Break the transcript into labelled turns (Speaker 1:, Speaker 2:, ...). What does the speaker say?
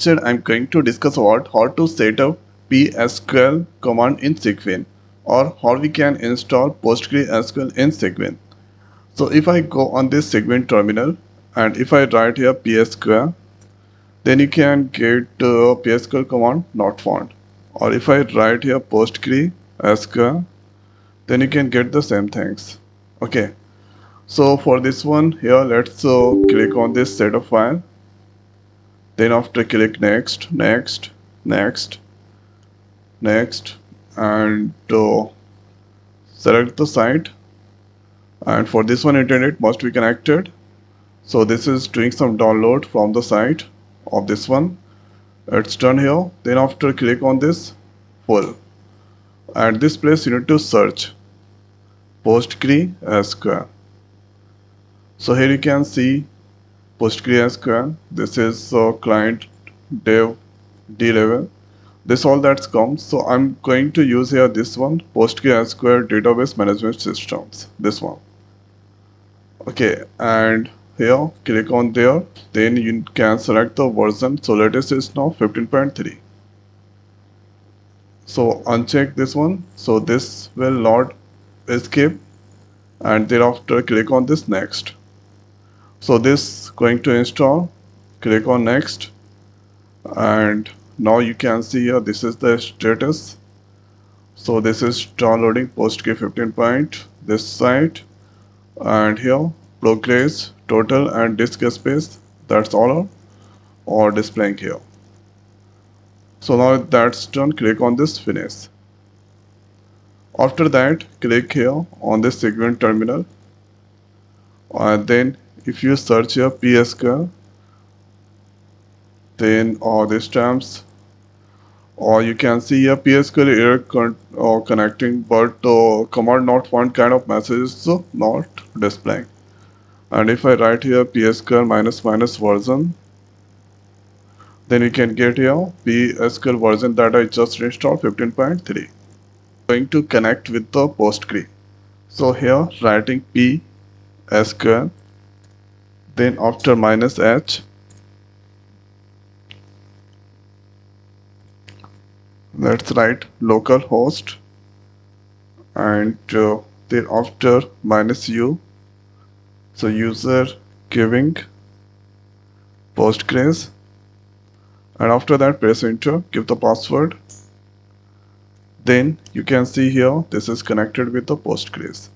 Speaker 1: lecture, I'm going to discuss about how to set up psql command in Cygwin or how we can install PostgreSQL in Cygwin. So if I go on this Cygwin terminal and if I write here psql, then you can get psql command not found. Or if I write here PostgreSQL, then you can get the same things. Okay. So for this one here, let's click on this set of file. Then after click next, next, next, next, and select the site. And for this one, internet must be connected. So this is doing some download from the site of this one. It's done here. Then after click on this full. At this place you need to search PostgreSQL. So here you can see PostgreSQL. This is client dev D level. This all that's comes. So I'm going to use here this one, PostgreSQL database management systems. This one. Okay, and here click on there. Then you can select the version. So latest is now 15.3. So uncheck this one. So this will not escape. And thereafter click on this next. So this going to install. Click on next. And now you can see here this is the status. So this is downloading Postgres 15. This site, and here progress, total, and disk space. That's all are displaying here. So now that's done. Click on this finish. After that, click here on this Cygwin terminal, and then if you search here psql, then this times, or you can see a psql error connecting, but command not found kind of message is not displaying. And if I write here psql minus minus version, then you can get here psql version that I just installed 15.3. Going to connect with the Postgres. So here writing psql, then after minus h, let's write localhost, and then after minus u, so user giving Postgres, and after that press enter, give the password. Then you can see here this is connected with the Postgres.